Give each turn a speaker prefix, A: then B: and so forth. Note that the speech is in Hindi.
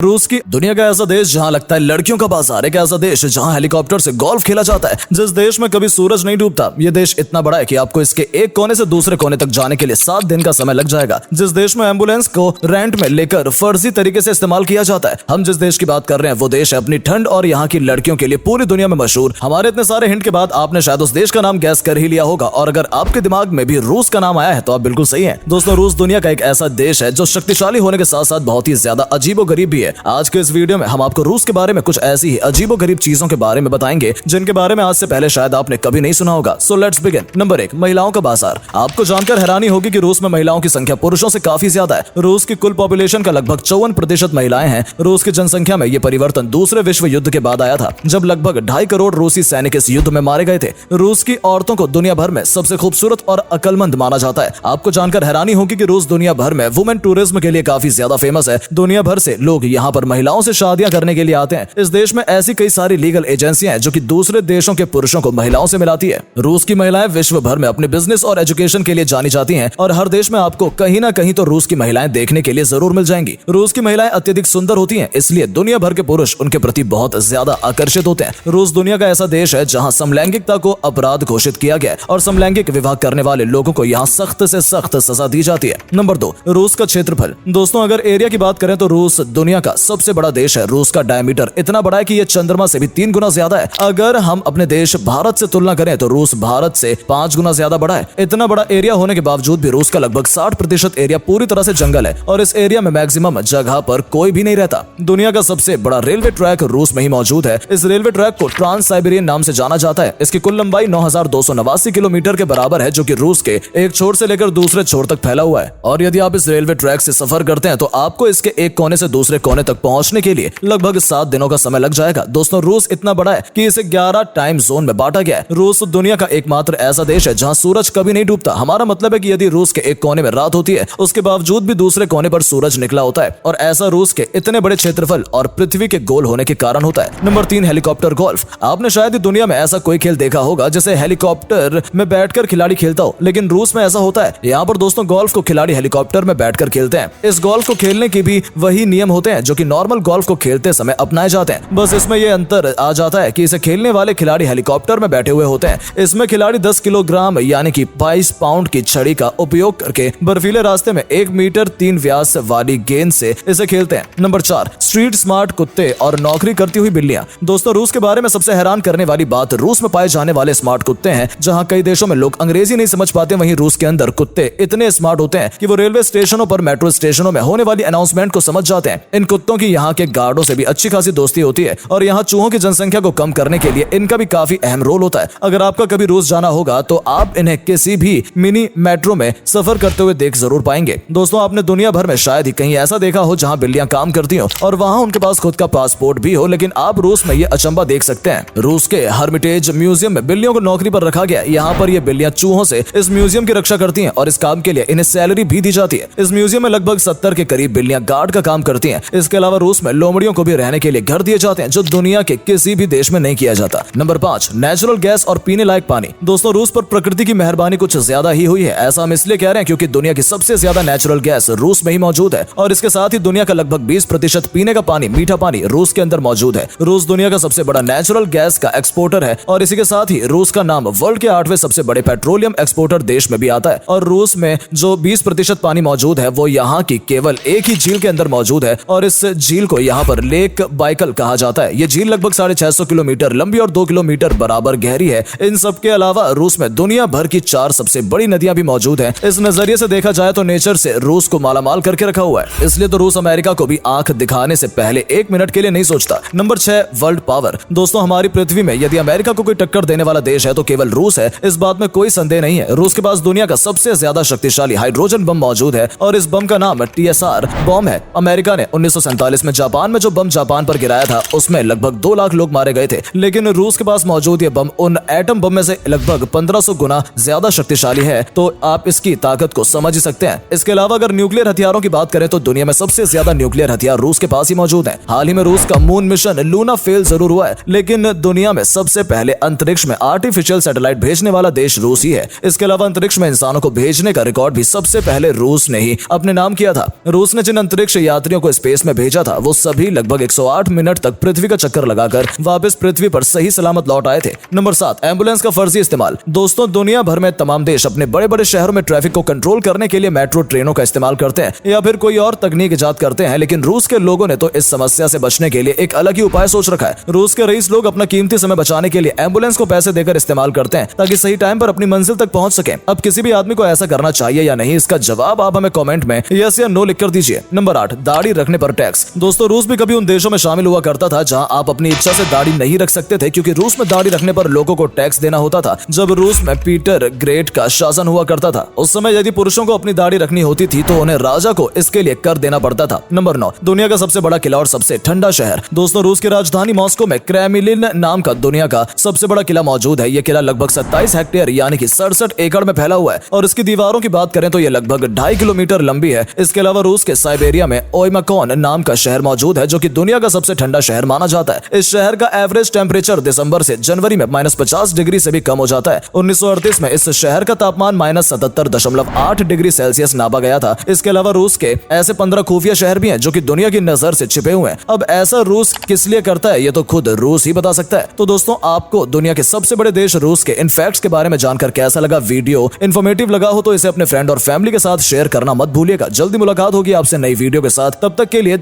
A: रूस की दुनिया का ऐसा देश जहां लगता है लड़कियों का बाजार, एक ऐसा देश जहां हेलीकॉप्टर से गोल्फ खेला जाता है, जिस देश में कभी सूरज नहीं डूबता। ये देश इतना बड़ा है कि आपको इसके एक कोने से दूसरे कोने तक जाने के लिए 7 दिन का समय लग जाएगा। जिस देश में एम्बुलेंस को रेंट में लेकर फर्जी तरीके से इस्तेमाल किया जाता है। हम जिस देश की बात कर रहे हैं वो देश है अपनी ठंड और यहाँ की लड़कियों के लिए पूरी दुनिया में मशहूर। हमारे इतने सारे हिंट के बाद आपने शायद उस देश का नाम गैस कर ही लिया होगा, और अगर आपके दिमाग में भी रूस का नाम आया है तो आप बिल्कुल सही है। दोस्तों, रूस दुनिया का एक ऐसा देश है जो शक्तिशाली होने के साथ साथ बहुत ही ज्यादा अजीबोगरीब भी है। आज के इस वीडियो में हम आपको रूस के बारे में कुछ ऐसी ही अजीबोगरीब चीजों के बारे में बताएंगे जिनके बारे में आज से पहले शायद आपने कभी नहीं सुना होगा। So let's begin. नंबर 1, महिलाओं का बाजार। आपको जानकर हैरानी होगी कि रूस में महिलाओं की संख्या पुरुषों से काफी ज्यादा है। रूस की कुल पॉपुलेशन का लगभग 54% महिलाएं हैं। रूस की जनसंख्या में यह परिवर्तन दूसरे विश्व युद्ध के बाद आया था, जब लगभग 2.5 करोड़ रूसी सैनिक इस युद्ध में मारे गए थे। रूस की औरतों को दुनिया भर में सबसे खूबसूरत और अक्लमंद माना जाता है। आपको जानकर हैरानी होगी कि रूस दुनिया भर में वुमेन टूरिज्म के लिए काफी ज्यादा फेमस है। दुनिया भर से लोग यहाँ पर महिलाओं से शादियां करने के लिए आते हैं। इस देश में ऐसी कई सारी लीगल एजेंसियां हैं जो कि दूसरे देशों के पुरुषों को महिलाओं से मिलाती है। रूस की महिलाएं विश्व भर में अपने बिजनेस और एजुकेशन के लिए जानी जाती हैं, और हर देश में आपको कहीं ना कहीं तो रूस की महिलाएं देखने के लिए जरूर मिल जाएंगी। रूस की महिलाएं अत्यधिक सुंदर होती हैं, इसलिए दुनिया भर के पुरुष उनके प्रति बहुत ज्यादा आकर्षित होते हैं। रूस दुनिया का ऐसा देश है जहां समलैंगिकता को अपराध घोषित किया गया है, और समलैंगिक विवाह करने वाले लोगों को यहाँ सख्त से सख्त सजा दी जाती है। नंबर 2, रूस का क्षेत्रफल। दोस्तों, अगर एरिया की बात करें तो रूस दुनिया का सबसे बड़ा देश है। रूस का डायमीटर इतना बड़ा है कि यह चंद्रमा से भी 3 गुना ज्यादा है। अगर हम अपने देश भारत से तुलना करें तो रूस भारत से 5 गुना ज्यादा बड़ा है। इतना बड़ा एरिया होने के बावजूद भी रूस का लगभग 60% एरिया पूरी तरह से जंगल है, और इस एरिया में मैक्सिमम जगह पर कोई भी नहीं रहता। दुनिया का सबसे बड़ा रेलवे ट्रैक रूस में ही मौजूद है। इस रेलवे ट्रैक को ट्रांस साइबेरियन नाम से जाना जाता है। इसकी कुल लंबाई 9289 किलोमीटर के बराबर है, जो कि रूस के एक छोर से लेकर दूसरे छोर तक फैला हुआ है। और यदि आप इस रेलवे ट्रैक से सफर करते हैं तो आपको इसके एक कोने से दूसरे कोने तक पहुंचने के लिए लगभग 7 दिनों का समय लग जाएगा। दोस्तों, रूस इतना बड़ा है कि इसे 11 टाइम जोन में बांटा गया है। रूस दुनिया का एकमात्र ऐसा देश है जहां सूरज कभी नहीं डूबता। हमारा मतलब है कि यदि रूस के एक कोने में रात होती है, उसके बावजूद भी दूसरे कोने पर सूरज निकला होता है, और ऐसा रूस के इतने बड़े क्षेत्रफल और पृथ्वी के गोल होने के कारण होता है। Number 3, helicopter golf. आपने शायद ही दुनिया में ऐसा कोई खेल देखा होगा जिसे हेलीकॉप्टर में बैठकर खिलाड़ी खेलता हो, लेकिन रूस में ऐसा होता है। यहाँ पर दोस्तों गोल्फ को खिलाड़ी हेलीकॉप्टर में बैठकर खेलते हैं। इस गोल्फ को खेलने के भी वही नियम होते हैं जो कि नॉर्मल गोल्फ को खेलते समय अपनाए जाते हैं। बस इसमें यह अंतर आ जाता है कि इसे खेलने वाले खिलाड़ी हेलीकॉप्टर में बैठे हुए होते हैं। इसमें खिलाड़ी 10 किलोग्राम यानी कि 22 पाउंड की छड़ी का उपयोग करके बर्फीले रास्ते में 1 मीटर 3 व्यास वाली गेंद से इसे खेलते हैं। नंबर 4, स्ट्रीट स्मार्ट कुत्ते और नौकरी करती हुई बिल्लियां। दोस्तों, रूस के बारे में सबसे हैरान करने वाली बात रूस में पाए जाने वाले स्मार्ट कुत्ते हैं। जहां कई देशों में लोग अंग्रेजी नहीं समझ पाते, वहीं रूस के अंदर कुत्ते इतने स्मार्ट होते हैं कि वो रेलवे स्टेशनों पर, मेट्रो स्टेशनों में होने वाली अनाउंसमेंट को समझ जाते हैं। इन कुत्तों की यहाँ के गार्डों से भी अच्छी खासी दोस्ती होती है, और यहाँ चूहों की जनसंख्या को कम करने के लिए इनका भी काफी अहम रोल होता है। अगर आपका कभी रूस जाना होगा तो आप इन्हें किसी भी मिनी मेट्रो में सफर करते हुए देख जरूर पाएंगे। दोस्तों, आपने दुनिया भर में शायद ही कहीं ऐसा देखा हो जहां बिल्लियां काम करती हो और वहां उनके पास खुद का पासपोर्ट भी हो, लेकिन आप रूस में ये अचंबा देख सकते हैं। रूस के हर्मिटेज म्यूजियम में बिल्लियों को नौकरी पर रखा गया। यहाँ पर ये बिल्लियां चूहों से इस म्यूजियम की रक्षा करती हैं, और इस काम के लिए इन्हें सैलरी भी दी जाती है। इस म्यूजियम में लगभग 70 के करीब बिल्लियां गार्ड का काम करती हैं। इसके अलावा रूस में लोमड़ियों को भी रहने के लिए घर दिए जाते हैं, जो दुनिया के किसी भी देश में नहीं किया जाता। नंबर 5, नेचुरल गैस और पीने लायक पानी। दोस्तों, रूस पर प्रकृति की मेहरबानी कुछ ज्यादा ही हुई है। ऐसा हम इसलिए कह रहे हैं क्योंकि दुनिया की सबसे ज्यादा नेचुरल गैस रूस में ही मौजूद है, और इसके साथ ही दुनिया का लगभग 20% पीने का पानी, मीठा पानी रूस के अंदर मौजूद है। रूस दुनिया का सबसे बड़ा नेचुरल गैस का एक्सपोर्टर है, और इसी के साथ ही रूस का नाम वर्ल्ड के 8वें सबसे बड़े पेट्रोलियम एक्सपोर्टर देश में भी आता है। और रूस में जो 20% पानी मौजूद है वो यहाँ की केवल एक ही झील के अंदर मौजूद है, और इस झील को यहाँ पर लेक बाइकल कहा जाता है। ये झील लगभग 650 किलोमीटर लंबी और 2 किलोमीटर बराबर गहरी है। इन सब के अलावा रूस में दुनिया भर की 4 सबसे बड़ी नदियां भी मौजूद हैं। इस नजरिए से देखा जाए तो नेचर से रूस को मालामाल करके रखा हुआ है। इसलिए तो रूस अमेरिका को भी आंख दिखाने से पहले 1 मिनट के लिए नहीं सोचता। Number 6, world power. दोस्तों, हमारी पृथ्वी में यदि अमेरिका को कोई टक्कर देने वाला देश है तो केवल रूस है। इस बात में कोई संदेह नहीं है। रूस के पास दुनिया का सबसे ज्यादा शक्तिशाली हाइड्रोजन बम मौजूद है, और इस बम का नाम TSR बम है। अमेरिका ने 1947 में जापान में जो बम जापान पर गिराया था उसमें लगभग 2 लाख लोग मारे गए थे, लेकिन रूस के पास मौजूद ये बम उन एटम बम में से लगभग 1500 गुना ज्यादा शक्तिशाली है। तो आप इसकी ताकत को समझ ही सकते हैं। इसके अलावा अगर न्यूक्लियर हथियारों की बात करें तो दुनिया में सबसे ज्यादा न्यूक्लियर हथियार रूस के पास ही मौजूद हैं। हाल ही में रूस का मून मिशन लूना फेल जरूर हुआ है, लेकिन दुनिया में सबसे पहले अंतरिक्ष में आर्टिफिशियल सैटेलाइट भेजने वाला देश रूस ही है। इसके अलावा अंतरिक्ष में इंसानों को भेजने का रिकॉर्ड भी सबसे पहले रूस ने ही अपने नाम किया था। रूस ने जिन अंतरिक्ष यात्रियों को स्पेस में भेजा था वो सभी लगभग 108 मिनट तक पृथ्वी का चक्कर लगाकर वापस पृथ्वी पर सही सलामत लौट आए थे। नंबर 7, एम्बुलेंस का फर्जी इस्तेमाल। दोस्तों, दुनिया भर में तमाम देश अपने बड़े बड़े शहरों में ट्रैफिक को कंट्रोल करने के लिए मेट्रो ट्रेनों का इस्तेमाल करते हैं या फिर कोई और तकनीक इजाद करते हैं, लेकिन रूस के लोगों ने तो इस समस्या से बचने के लिए एक अलग ही उपाय सोच रखा है। रूस के रईस लोग अपना कीमती समय बचाने के लिए एम्बुलेंस को पैसे देकर इस्तेमाल करते हैं ताकि सही टाइम पर अपनी मंजिल तक पहुंच सके। अब किसी भी आदमी को ऐसा करना चाहिए या नहीं, इसका जवाब आप हमें कमेंट में यस या नो लिखकर दीजिए। नंबर 8, दाढ़ी रखने पर टैक्स। दोस्तों, रूस भी कभी उन देशों में शामिल हुआ करता था जहां आप अपनी इच्छा से दाढ़ी नहीं रख सकते थे, क्योंकि रूस में दाढ़ी रखने पर लोगों को टैक्स देना होता था। जब रूस में पीटर ग्रेट का शासन हुआ करता था, उस समय यदि पुरुषों को अपनी दाढ़ी रखनी होती थी तो उन्हें राजा को इसके लिए कर देना पड़ता था। नंबर 9, दुनिया का सबसे बड़ा किला और सबसे ठंडा शहर। दोस्तों, रूस की राजधानी मॉस्को में क्रेमलिन नाम का दुनिया का सबसे बड़ा किला मौजूद है। यह किला लगभग 27 हेक्टेयर यानी कि 67 एकड़ में फैला हुआ है और इसकी दीवारों की बात करें तो यह लगभग 2.5 किलोमीटर लंबी है। इसके अलावा रूस के साइबेरिया में ओइमाकॉन नाम का शहर मौजूद है जो कि दुनिया का सबसे ठंडा शहर माना जाता है। इस शहर का एवरेज टेम्परेचर दिसंबर से जनवरी में -50 डिग्री से भी कम हो जाता है। 1938 में इस शहर का तापमान -77.8 डिग्री सेल्सियस नापा गया था। इसके अलावा रूस के ऐसे 15 खुफिया शहर भी हैं जो कि दुनिया की नजर से छिपे हुए हैं। अब ऐसा रूस किस लिए करता है ये तो खुद रूस ही बता सकता है। तो दोस्तों, आपको दुनिया के सबसे बड़े देश रूस के इन फैक्ट्स के बारे में जानकर कैसा लगा? वीडियो इन्फॉर्मेटिव लगा हो तो इसे अपने फ्रेंड और फैमिली के साथ शेयर करना मत भूलिएगा। जल्दी मुलाकात होगी आपसे नई वीडियो के साथ, तब तक के लिए